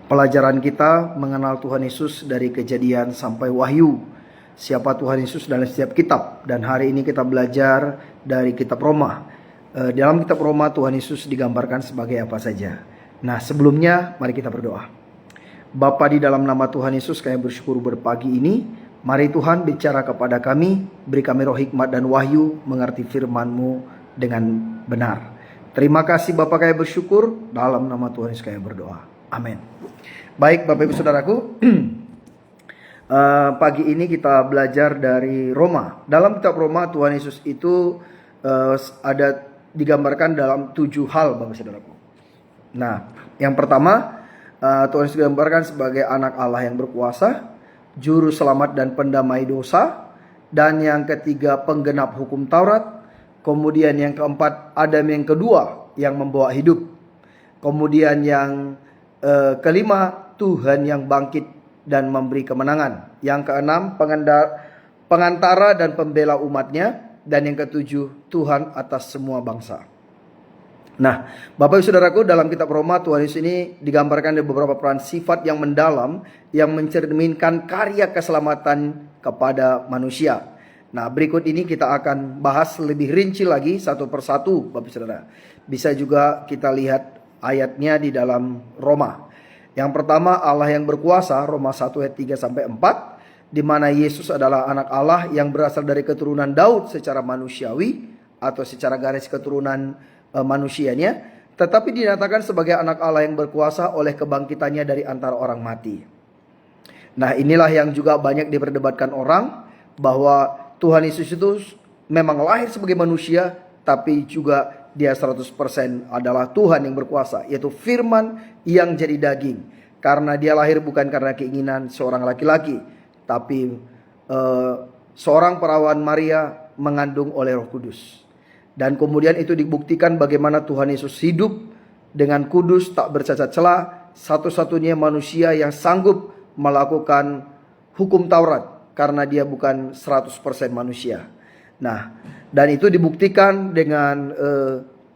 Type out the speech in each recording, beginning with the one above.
Pelajaran kita mengenal Tuhan Yesus dari Kejadian sampai Wahyu. Siapa Tuhan Yesus dalam setiap kitab. Dan hari ini kita belajar dari kitab Roma. Dalam kitab Roma Tuhan Yesus digambarkan sebagai apa saja. Nah, sebelumnya mari kita berdoa. Bapa, di dalam nama Tuhan Yesus kami bersyukur berpagi ini. Mari Tuhan bicara kepada kami, beri kami roh hikmat dan wahyu, mengerti firman-Mu dengan benar. Terima kasih Bapa, kami bersyukur, dalam nama Tuhan Yesus kami berdoa. Amin. Baik Bapak Ibu Saudaraku, pagi ini kita belajar dari Roma. Dalam kitab Roma Tuhan Yesus itu ada digambarkan dalam 7 hal Bapak Saudaraku. Nah, yang pertama Tuhan Yesus digambarkan sebagai anak Allah yang berkuasa, juru selamat dan pendamai dosa. Dan yang ketiga penggenap hukum Taurat. Kemudian yang keempat Adam yang kedua yang membawa hidup. Kemudian yang kelima Tuhan yang bangkit dan memberi kemenangan. Yang keenam pengantara dan pembela umatnya. Dan yang ketujuh Tuhan atas semua bangsa. Nah, Bapak Ibu Saudaraku, dalam kitab Roma Tuhan Yesus ini digambarkan ada beberapa peran sifat yang mendalam yang mencerminkan karya keselamatan kepada manusia. Nah, berikut ini kita akan bahas lebih rinci lagi satu persatu Bapak Saudara. Bisa juga kita lihat ayatnya di dalam Roma. Yang pertama Allah yang berkuasa, Roma 1 ayat 3 sampai 4, di mana Yesus adalah anak Allah yang berasal dari keturunan Daud secara manusiawi atau secara garis keturunan manusianya, tetapi dinyatakan sebagai anak Allah yang berkuasa oleh kebangkitannya dari antara orang mati. Nah, inilah yang juga banyak diperdebatkan orang, bahwa Tuhan Yesus itu memang lahir sebagai manusia, tapi juga dia 100% adalah Tuhan yang berkuasa, yaitu firman yang jadi daging. Karena dia lahir bukan karena keinginan seorang laki-laki, tapi seorang perawan Maria mengandung oleh Roh Kudus. Dan kemudian itu dibuktikan bagaimana Tuhan Yesus hidup dengan kudus, tak bercacat celah, satu-satunya manusia yang sanggup melakukan hukum Taurat, karena dia bukan 100% manusia. Nah, dan itu dibuktikan dengan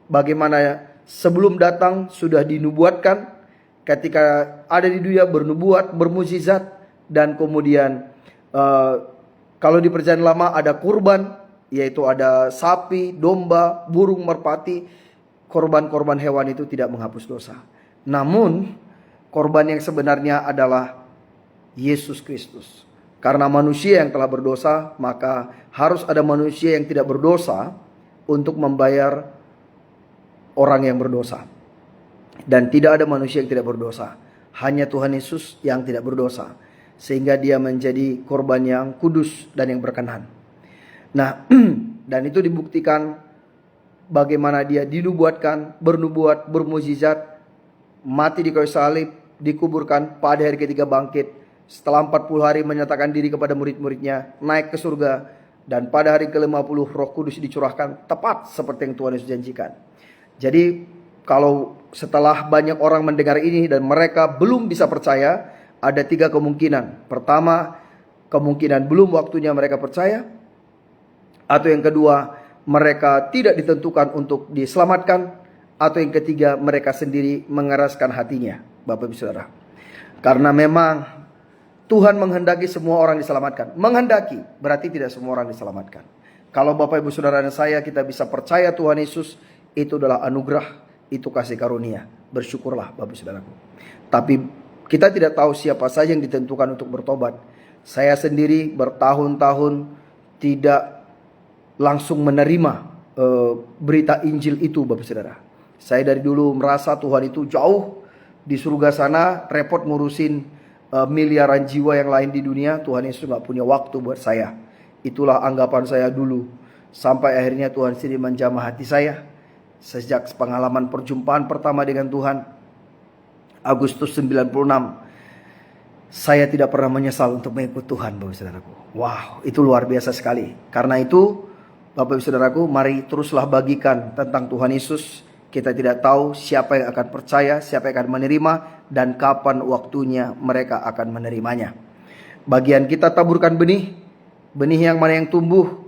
bagaimana sebelum datang sudah dinubuatkan, ketika ada di dunia bernubuat, bermukjizat, dan kemudian kalau di perjanjian lama ada kurban, yaitu ada sapi, domba, burung merpati. Korban-korban hewan itu tidak menghapus dosa. Namun korban yang sebenarnya adalah Yesus Kristus. Karena manusia yang telah berdosa, maka harus ada manusia yang tidak berdosa untuk membayar orang yang berdosa. Dan tidak ada manusia yang tidak berdosa, hanya Tuhan Yesus yang tidak berdosa, sehingga dia menjadi korban yang kudus dan yang berkenan. Nah, dan itu dibuktikan bagaimana dia dinubuatkan, bernubuat, bermukjizat, mati di kayu salib, dikuburkan, pada hari ketiga bangkit, setelah 40 hari menyatakan diri kepada murid-muridnya, naik ke surga, dan pada hari ke-50 Roh Kudus dicurahkan, tepat seperti yang Tuhan Yesus janjikan. Jadi kalau setelah banyak orang mendengar ini dan mereka belum bisa percaya, ada 3 kemungkinan. Pertama, kemungkinan belum waktunya mereka percaya. Atau yang kedua, mereka tidak ditentukan untuk diselamatkan. Atau yang ketiga, mereka sendiri mengeraskan hatinya, Bapak Ibu Saudara. Karena memang Tuhan menghendaki semua orang diselamatkan. Menghendaki berarti tidak semua orang diselamatkan. Kalau Bapak Ibu Saudara dan saya kita bisa percaya Tuhan Yesus, itu adalah anugerah, itu kasih karunia. Bersyukurlah Bapak Ibu Saudaraku. Tapi kita tidak tahu siapa saja yang ditentukan untuk bertobat. Saya sendiri bertahun-tahun tidak langsung menerima berita Injil itu Bapak Saudara. Saya dari dulu merasa Tuhan itu jauh di surga sana, repot ngurusin miliaran jiwa yang lain di dunia. Tuhan Yesus gak punya waktu buat saya. Itulah anggapan saya dulu. Sampai akhirnya Tuhan sendiri menjamah hati saya. Sejak pengalaman perjumpaan pertama dengan Tuhan, Agustus 96, saya tidak pernah menyesal untuk mengikut Tuhan Bapak Saudaraku. Wow, itu luar biasa sekali. Karena itu Bapak Ibu Saudaraku, mari teruslah bagikan tentang Tuhan Yesus. Kita tidak tahu siapa yang akan percaya, siapa yang akan menerima, dan kapan waktunya mereka akan menerimanya. Bagian kita taburkan benih. Benih yang mana yang tumbuh,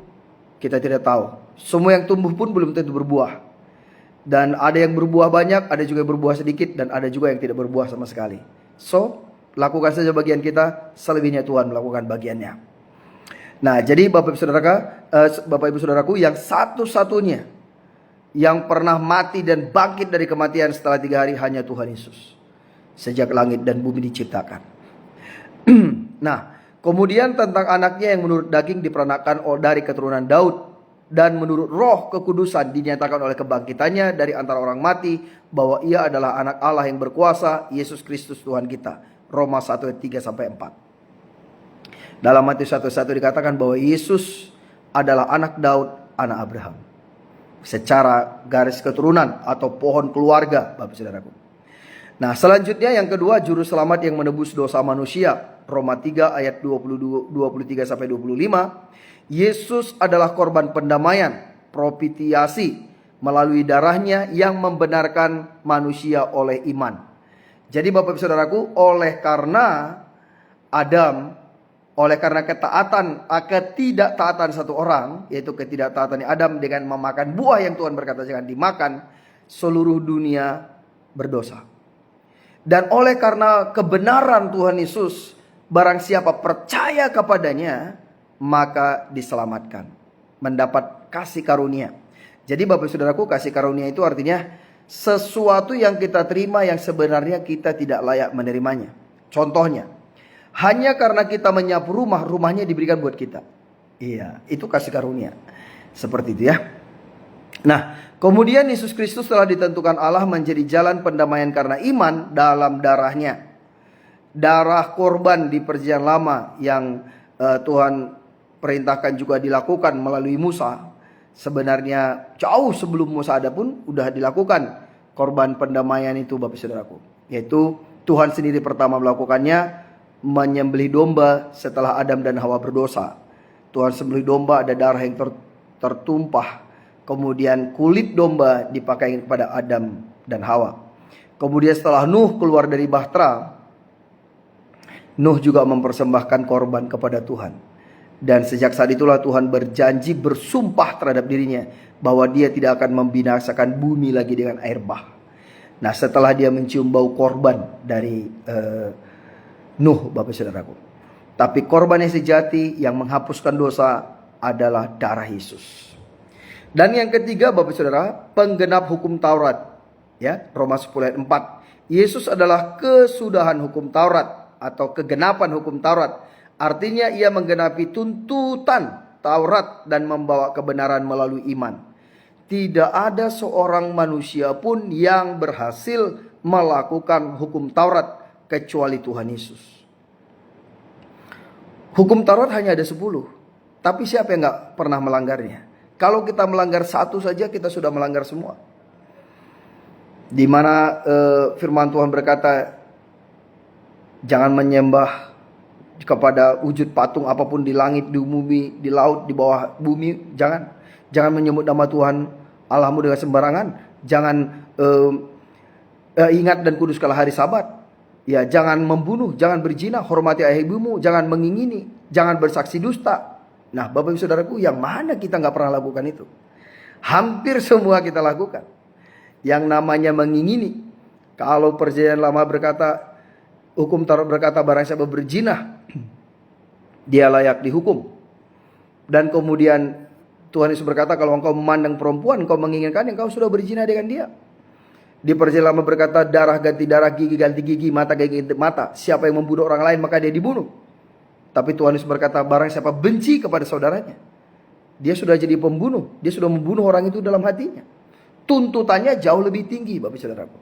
kita tidak tahu. Semua yang tumbuh pun belum tentu berbuah. Dan ada yang berbuah banyak, ada juga yang berbuah sedikit, dan ada juga yang tidak berbuah sama sekali. So, lakukan saja bagian kita, selebihnya Tuhan melakukan bagiannya. Nah, jadi Bapak Ibu Saudaraku, yang satu-satunya yang pernah mati dan bangkit dari kematian setelah 3 hari hanya Tuhan Yesus. Sejak langit dan bumi diciptakan. Nah, kemudian tentang anaknya yang menurut daging diperanakan dari keturunan Daud. Dan menurut roh kekudusan dinyatakan oleh kebangkitannya dari antara orang mati, bahwa ia adalah anak Allah yang berkuasa, Yesus Kristus Tuhan kita. Roma 1 ayat 3-4. Dalam Matius 1:1 dikatakan bahwa Yesus adalah anak Daud, anak Abraham. Secara garis keturunan atau pohon keluarga, Bapak Saudaraku. Nah, selanjutnya yang kedua, juru selamat yang menebus dosa manusia. Roma 3 ayat 23-25. Yesus adalah korban pendamaian, propitiasi melalui darahnya yang membenarkan manusia oleh iman. Jadi Bapak Ibu Saudaraku, oleh karena ketidaktaatan satu orang, yaitu ketidaktaatan Adam dengan memakan buah yang Tuhan berkata jangan dimakan, seluruh dunia berdosa. Dan oleh karena kebenaran Tuhan Yesus, barang siapa percaya kepadanya, maka diselamatkan, mendapat kasih karunia. Jadi Bapak Saudaraku, kasih karunia itu artinya sesuatu yang kita terima yang sebenarnya kita tidak layak menerimanya. Contohnya, hanya karena kita menyapu rumah, rumahnya diberikan buat kita. Iya, itu kasih karunia. Seperti itu ya. Nah, kemudian Yesus Kristus telah ditentukan Allah menjadi jalan pendamaian karena iman dalam darahnya. Darah korban di perjanjian lama yang Tuhan perintahkan juga dilakukan melalui Musa. Sebenarnya jauh sebelum Musa ada pun udah dilakukan korban pendamaian itu Bapak Saudaraku. Yaitu Tuhan sendiri pertama melakukannya, menyembelih domba setelah Adam dan Hawa berdosa. Tuhan sembelih domba, ada darah yang tertumpah. Kemudian kulit domba dipakai kepada Adam dan Hawa. Kemudian setelah Nuh keluar dari bahtera, Nuh juga mempersembahkan korban kepada Tuhan. Dan sejak saat itulah Tuhan berjanji, bersumpah terhadap dirinya bahwa dia tidak akan membinasakan bumi lagi dengan air bah. Nah, setelah dia mencium bau korban dari Nuh, Bapak Saudaraku. Tapi korban yang sejati yang menghapuskan dosa adalah darah Yesus. Dan yang ketiga Bapak Saudara, penggenap hukum Taurat. Ya, Roma 10 ayat 4. Yesus adalah kesudahan hukum Taurat atau kegenapan hukum Taurat. Artinya ia menggenapi tuntutan Taurat dan membawa kebenaran melalui iman. Tidak ada seorang manusia pun yang berhasil melakukan hukum Taurat kecuali Tuhan Yesus. Hukum Taurat hanya ada 10. Tapi siapa yang gak pernah melanggarnya? Kalau kita melanggar satu saja, kita sudah melanggar semua. Di mana firman Tuhan berkata, jangan menyembah kepada wujud patung apapun di langit, di bumi, di laut, di bawah bumi. Jangan menyebut nama Tuhan Allahmu dengan sembarangan. Jangan ingat dan kuduskanlah hari Sabat. Ya, jangan membunuh, jangan berzina, hormati ayah ibumu, jangan mengingini, jangan bersaksi dusta. Nah, Bapak Ibu Saudaraku, yang mana kita nggak pernah lakukan itu? Hampir semua kita lakukan. Yang namanya mengingini. Kalau perjanjian lama berkata, hukum Taurat berkata barang siapa berzina, dia layak dihukum. Dan kemudian Tuhan Yesus berkata, kalau engkau memandang perempuan, engkau menginginkan, engkau sudah berzina dengan dia. Di perjanjian lama berkata, darah ganti darah, gigi ganti gigi, mata ganti mata. Siapa yang membunuh orang lain maka dia dibunuh. Tapi Tuhan Yesus berkata, barang siapa benci kepada saudaranya, dia sudah jadi pembunuh. Dia sudah membunuh orang itu dalam hatinya. Tuntutannya jauh lebih tinggi, Bapak Saudaraku.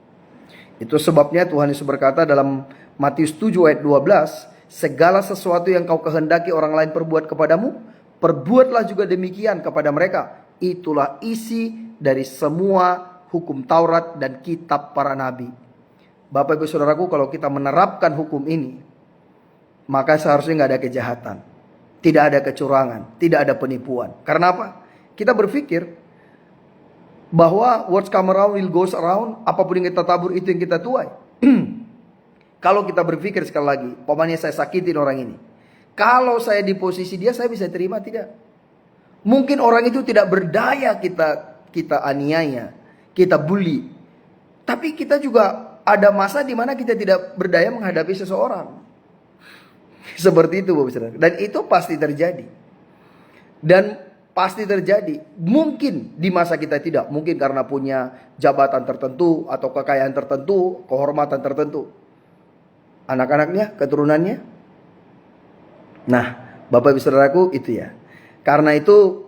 Itu sebabnya Tuhan Yesus berkata dalam Matius 7 ayat 12, segala sesuatu yang kau kehendaki orang lain perbuat kepadamu, perbuatlah juga demikian kepada mereka. Itulah isi dari semua hukum Taurat dan kitab para nabi. Bapak Ibu Saudaraku, kalau kita menerapkan hukum ini, maka seharusnya nggak ada kejahatan, tidak ada kecurangan, tidak ada penipuan. Karena apa? Kita berpikir bahwa what's come around will goes around. Apapun yang kita tabur itu yang kita tuai. Kalau kita berpikir sekali lagi, pokoknya saya sakitin orang ini, kalau saya di posisi dia, saya bisa terima tidak? Mungkin orang itu tidak berdaya, kita aniaya, kita bully. Tapi kita juga ada masa di mana kita tidak berdaya menghadapi seseorang. Seperti itu Bapak Saudara. Dan itu pasti terjadi. Dan pasti terjadi. Mungkin di masa kita tidak. Mungkin karena punya jabatan tertentu atau kekayaan tertentu, kehormatan tertentu. Anak-anaknya, keturunannya. Nah, Bapak Ibu Saudaraku, itu ya. Karena itu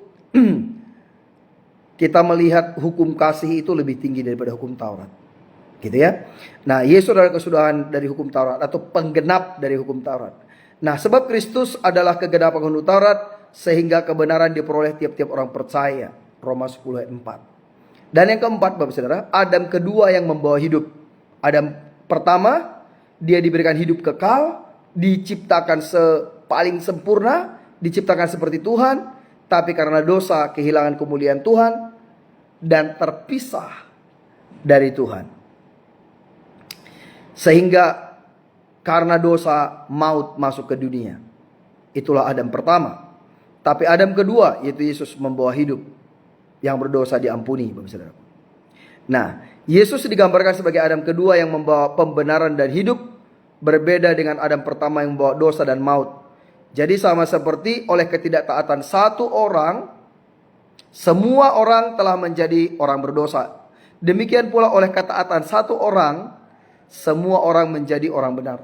kita melihat hukum kasih itu lebih tinggi daripada hukum Taurat. Gitu ya. Nah, Yesus adalah kesudahan dari hukum Taurat atau penggenap dari hukum Taurat. Nah, sebab Kristus adalah kegenapan hukum Taurat sehingga kebenaran diperoleh tiap-tiap orang percaya. Roma 10 ayat 4. Dan yang keempat Bapak Saudara, Adam kedua yang membawa hidup. Adam pertama, dia diberikan hidup kekal, diciptakan paling sempurna, diciptakan seperti Tuhan, tapi karena dosa kehilangan kemuliaan Tuhan dan terpisah dari Tuhan. Sehingga karena dosa maut masuk ke dunia. Itulah Adam pertama. Tapi Adam kedua, yaitu Yesus, membawa hidup. Yang berdosa diampuni Bapak Saudara. Nah, Yesus digambarkan sebagai Adam kedua yang membawa pembenaran dan hidup. Berbeda dengan Adam pertama yang membawa dosa dan maut. Jadi sama seperti oleh ketidaktaatan satu orang, semua orang telah menjadi orang berdosa. Demikian pula oleh ketaatan satu orang, semua orang menjadi orang benar.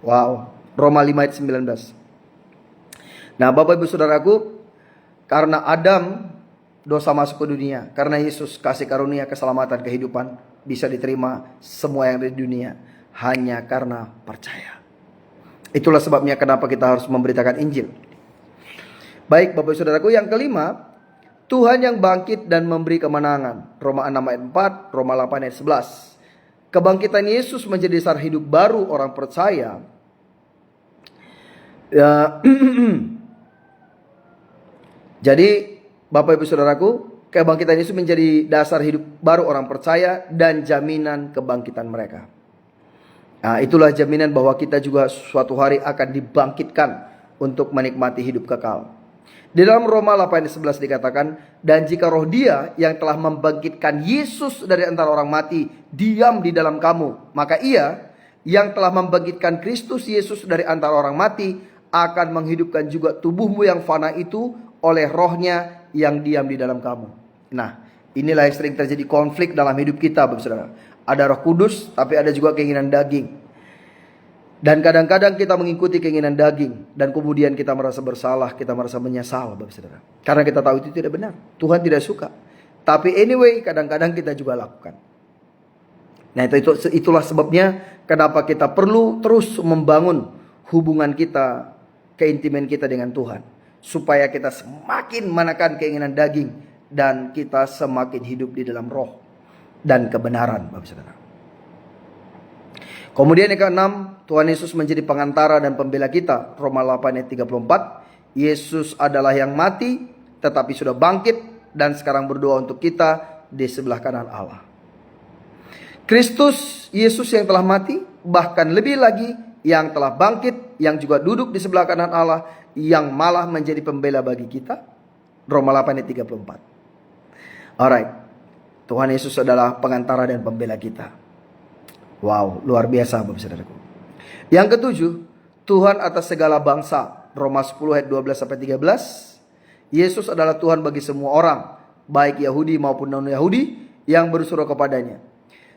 Wow, Roma 5 ayat 19. Nah, Bapak Ibu Saudaraku, karena Adam dosa masuk ke dunia, karena Yesus kasih karunia keselamatan kehidupan, bisa diterima semua yang ada di dunia hanya karena percaya. Itulah sebabnya kenapa kita harus memberitakan Injil. Baik Bapak Ibu Saudaraku, yang kelima, Tuhan yang bangkit dan memberi kemenangan. Roma 6 ayat 4, Roma 8 ayat 11. Kebangkitan Yesus menjadi dasar hidup baru orang percaya. Jadi Bapak Ibu Saudaraku, kebangkitan Yesus menjadi dasar hidup baru orang percaya dan jaminan kebangkitan mereka. Nah, itulah jaminan bahwa kita juga suatu hari akan dibangkitkan untuk menikmati hidup kekal. Di dalam Roma 8 ayat 11 dikatakan, dan jika roh Dia yang telah membangkitkan Yesus dari antara orang mati diam di dalam kamu, maka Ia yang telah membangkitkan Kristus Yesus dari antara orang mati akan menghidupkan juga tubuhmu yang fana itu oleh rohnya yang diam di dalam kamu. Nah, inilah yang sering terjadi konflik dalam hidup kita Bapak Saudara. Ada Roh Kudus, tapi ada juga keinginan daging. Dan kadang-kadang kita mengikuti keinginan daging, dan kemudian kita merasa bersalah, kita merasa menyesal Bapak Saudara. Karena kita tahu itu tidak benar, Tuhan tidak suka. Tapi anyway, kadang-kadang kita juga lakukan. Nah, itulah sebabnya kenapa kita perlu terus membangun hubungan kita, keintiman kita dengan Tuhan, supaya kita semakin menekan keinginan daging dan kita semakin hidup di dalam roh dan kebenaran Bapak Saudara. Kemudian yang keenam, Tuhan Yesus menjadi pengantara dan pembela kita. Roma 8 ayat 34. Yesus adalah yang mati tetapi sudah bangkit dan sekarang berdoa untuk kita di sebelah kanan Allah. Kristus Yesus yang telah mati, bahkan lebih lagi yang telah bangkit, yang juga duduk di sebelah kanan Allah, yang malah menjadi pembela bagi kita. Roma 8 ayat 34. Alright, Tuhan Yesus adalah pengantara dan pembela kita. Wow, luar biasa Bapak Saudaraku. Yang ketujuh, Tuhan atas segala bangsa. Roma 10 ayat 12 sampai 13. Yesus adalah Tuhan bagi semua orang, baik Yahudi maupun non-Yahudi yang berseru kepadanya.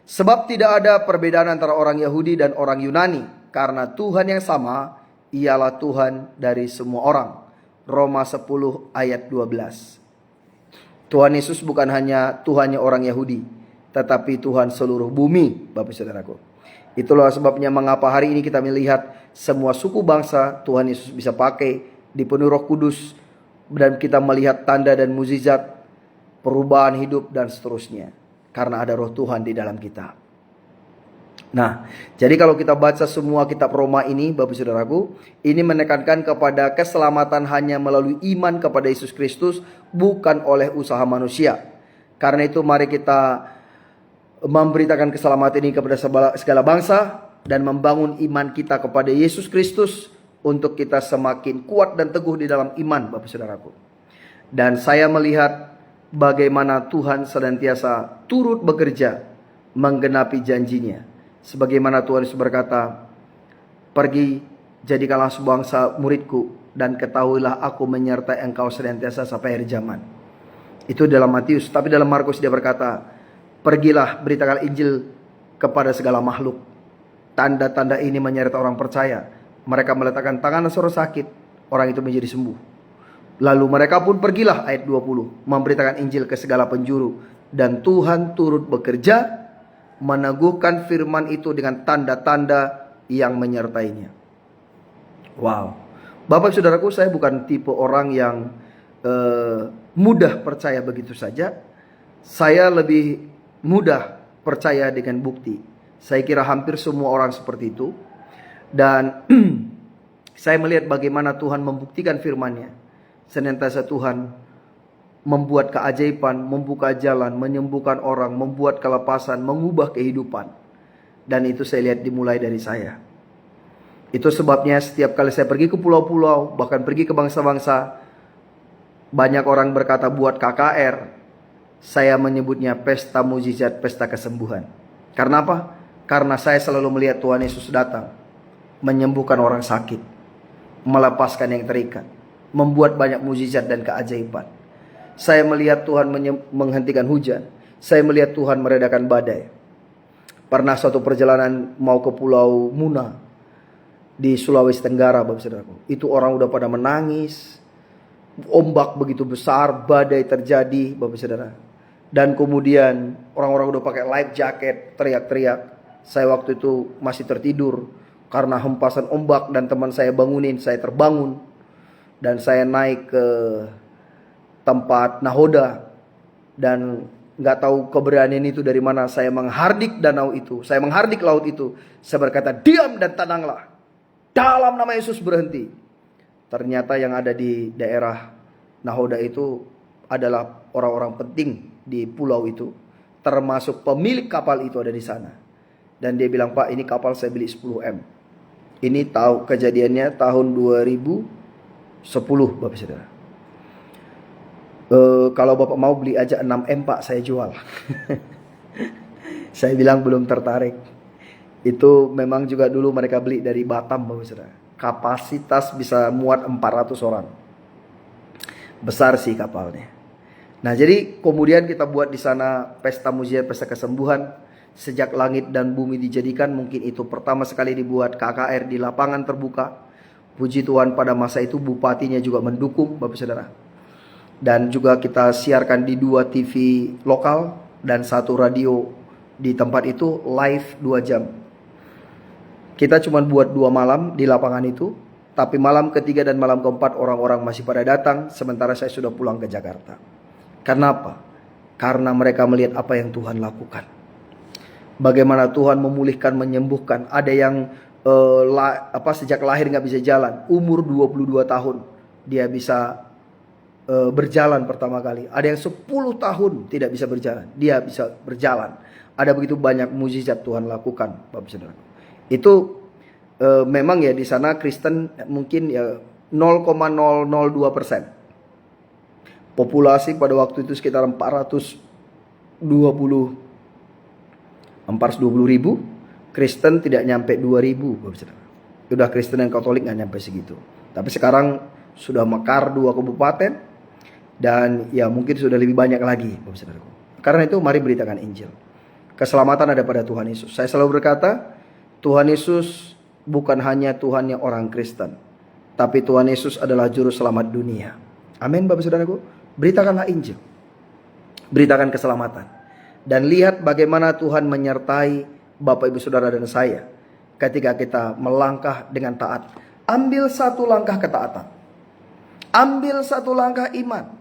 Sebab tidak ada perbedaan antara orang Yahudi dan orang Yunani, karena Tuhan yang sama, ialah Tuhan dari semua orang. Roma 10 ayat 12. Tuhan Yesus bukan hanya Tuhannya orang Yahudi, tetapi Tuhan seluruh bumi Bapak Saudaraku. Itulah sebabnya mengapa hari ini kita melihat semua suku bangsa Tuhan Yesus bisa pakai, dipenuhi Roh Kudus, dan kita melihat tanda dan mukjizat, perubahan hidup dan seterusnya, karena ada Roh Tuhan di dalam kita. Nah, jadi kalau kita baca semua kitab Roma ini Bapak Saudaraku, ini menekankan kepada keselamatan hanya melalui iman kepada Yesus Kristus, bukan oleh usaha manusia. Karena itu mari kita memberitakan keselamatan ini kepada segala bangsa dan membangun iman kita kepada Yesus Kristus untuk kita semakin kuat dan teguh di dalam iman Bapak Saudaraku. Dan saya melihat bagaimana Tuhan senantiasa turut bekerja menggenapi janjinya. Sebagaimana Tuhan Yesus berkata, pergi jadikanlah sebangsa muridku, dan ketahuilah aku menyertai engkau senantiasa sampai akhir zaman. Itu dalam Matius. Tapi dalam Markus dia berkata, pergilah beritakan Injil kepada segala makhluk. Tanda-tanda ini menyertai orang percaya. Mereka meletakkan tangan seorang sakit, orang itu menjadi sembuh. Lalu mereka pun pergilah, ayat 20, memberitakan Injil ke segala penjuru. Dan Tuhan turut bekerja, meneguhkan firman itu dengan tanda-tanda yang menyertainya. Wow. Bapak saudaraku, saya bukan tipe orang yang mudah percaya begitu saja. Saya lebih mudah percaya dengan bukti. Saya kira hampir semua orang seperti itu. Dan saya melihat bagaimana Tuhan membuktikan firman-Nya. Senantiasa Tuhan membuat keajaiban, membuka jalan, menyembuhkan orang, membuat kelepasan, mengubah kehidupan. Dan itu saya lihat dimulai dari saya. Itu sebabnya setiap kali saya pergi ke pulau-pulau, bahkan pergi ke bangsa-bangsa, banyak orang berkata buat KKR, saya menyebutnya pesta mujizat, pesta kesembuhan. Karena apa? Karena saya selalu melihat Tuhan Yesus datang, menyembuhkan orang sakit, melepaskan yang terikat, membuat banyak mujizat dan keajaiban. Saya melihat Tuhan menghentikan hujan. Saya melihat Tuhan meredakan badai. Pernah suatu perjalanan mau ke Pulau Muna di Sulawesi Tenggara, Bapak Saudaraku. Itu orang udah pada menangis. Ombak begitu besar, badai terjadi, Bapak Saudara. Dan kemudian orang-orang udah pakai life jacket, teriak-teriak. Saya waktu itu masih tertidur karena hempasan ombak, dan teman saya bangunin, saya terbangun. Dan saya naik ke tempat nahoda, dan nggak tahu keberanian itu dari mana. Saya menghardik danau itu, saya menghardik laut itu. Saya berkata, diam dan tenanglah, dalam nama Yesus berhenti. Ternyata yang ada di daerah nahoda itu adalah orang-orang penting di pulau itu, termasuk pemilik kapal itu ada di sana. Dan dia bilang, Pak, ini kapal saya beli 10M. Ini tahu kejadiannya tahun 2010, Bapak Saudara. Kalau Bapak mau beli aja 6M, Pak, saya jual. Saya bilang belum tertarik. Itu memang juga dulu mereka beli dari Batam, Bapak Saudara. Kapasitas bisa muat 400 orang. Besar sih kapalnya. Nah, jadi kemudian kita buat di sana pesta mujizat, pesta kesembuhan. Sejak langit dan bumi dijadikan, mungkin itu pertama sekali dibuat KKR di lapangan terbuka. Puji Tuhan pada masa itu bupatinya juga mendukung, Bapak Saudara. Dan juga kita siarkan di 2 TV lokal dan 1 radio di tempat itu, live 2 jam. Kita cuma buat 2 malam di lapangan itu. Tapi malam ketiga dan malam keempat orang-orang masih pada datang, sementara saya sudah pulang ke Jakarta. Kenapa? Karena mereka melihat apa yang Tuhan lakukan. Bagaimana Tuhan memulihkan, menyembuhkan. Ada yang sejak lahir gak bisa jalan. Umur 22 tahun dia bisa berjalan pertama kali. Ada yang 10 tahun tidak bisa berjalan, dia bisa berjalan. Ada begitu banyak mujizat Tuhan lakukan, Bapak Saudara. Itu memang ya di sana Kristen mungkin ya 0,002%. Populasi pada waktu itu sekitar 420 ribu. Kristen tidak nyampe 2.000, Bapak Saudara. Sudah Kristen dan Katolik nggak nyampe segitu. Tapi sekarang sudah mekar 2 kabupaten. Dan ya mungkin sudah lebih banyak lagi, Bapak Saudara. Karena itu mari beritakan Injil. Keselamatan ada pada Tuhan Yesus. Saya selalu berkata, Tuhan Yesus bukan hanya Tuhannya orang Kristen, tapi Tuhan Yesus adalah juru selamat dunia. Amin, Bapak Saudaraku. Beritakanlah Injil. Beritakan keselamatan. Dan lihat bagaimana Tuhan menyertai Bapak Ibu Saudara dan saya ketika kita melangkah dengan taat. Ambil 1 langkah ketaatan. Ambil 1 langkah iman.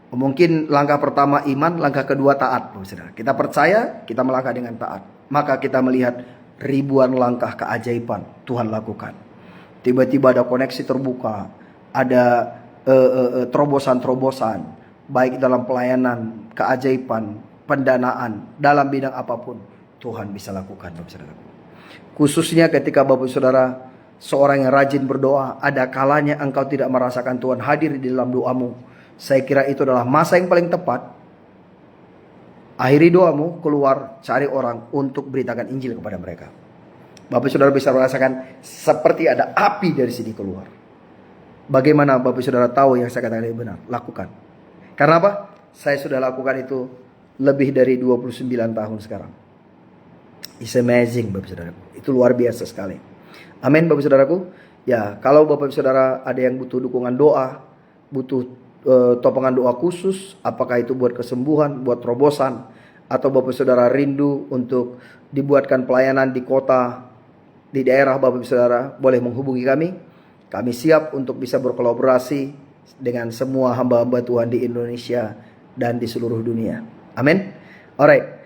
Mungkin langkah pertama iman, langkah kedua taat, Bapak Saudara. Kita percaya, kita melangkah dengan taat. Maka kita melihat ribuan langkah keajaiban Tuhan lakukan. Tiba-tiba ada koneksi terbuka, ada terobosan-terobosan, baik dalam pelayanan, keajaiban, pendanaan, dalam bidang apapun Tuhan bisa lakukan, Bapak Saudara. Khususnya ketika Bapak Saudara seorang yang rajin berdoa, ada kalanya engkau tidak merasakan Tuhan hadir di dalam doamu. Saya kira itu adalah masa yang paling tepat Akhiri doamu, keluar cari orang untuk beritakan Injil kepada mereka. Bapak Saudara bisa merasakan seperti ada api dari sini keluar. Bagaimana Bapak Saudara tahu yang saya katakan ini benar? Lakukan. Karena apa? Saya sudah lakukan itu lebih dari 29 tahun sekarang. It's amazing Bapak Saudara. Itu luar biasa sekali. Amin Bapak Saudaraku. Ya, kalau Bapak Saudara ada yang butuh dukungan doa, butuh topangan doa khusus, apakah itu buat kesembuhan, buat terobosan, atau Bapak Saudara rindu untuk dibuatkan pelayanan di kota, di daerah Bapak Saudara, boleh menghubungi kami. Kami siap untuk bisa berkolaborasi dengan semua hamba-hamba Tuhan di Indonesia dan di seluruh dunia. Amin. Alright.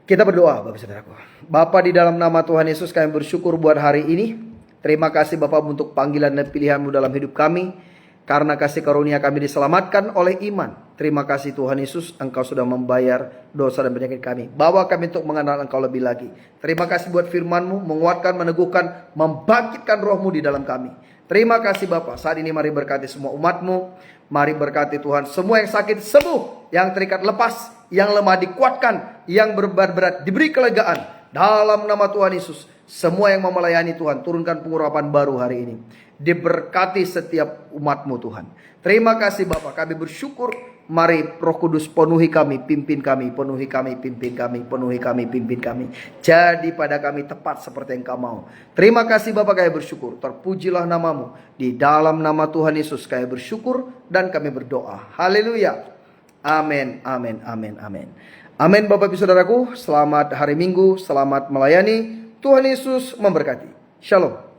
Kita berdoa Bapak Saudaraku. Bapa, di dalam nama Tuhan Yesus kami bersyukur buat hari ini. Terima kasih Bapak untuk panggilan dan pilihan-Mu dalam hidup kami. Karena kasih karunia kami diselamatkan oleh iman. Terima kasih Tuhan Yesus, Engkau sudah membayar dosa dan penyakit kami. Bawa kami untuk mengenal Engkau lebih lagi. Terima kasih buat firman-Mu, menguatkan, meneguhkan, membangkitkan roh-Mu di dalam kami. Terima kasih Bapak. Saat ini mari berkati semua umat-Mu. Mari berkati Tuhan semua yang sakit sembuh, yang terikat lepas, yang lemah dikuatkan, yang berat diberi kelegaan. Dalam nama Tuhan Yesus, semua yang mau melayani Tuhan, turunkan pengurapan baru hari ini. Diberkati setiap umat-Mu Tuhan. Terima kasih Bapak, kami bersyukur. Mari Roh Kudus penuhi kami, pimpin kami, penuhi kami, pimpin kami, penuhi kami, pimpin kami. Jadi pada kami tepat seperti yang Kau mau. Terima kasih Bapak, kami bersyukur. Terpujilah nama-Mu. Di dalam nama Tuhan Yesus kami bersyukur dan kami berdoa. Haleluya. Amin, amin, amin, amin. Amin Bapak Ibu Saudaraku. Selamat hari Minggu, selamat melayani. Tuhan Yesus memberkati. Shalom.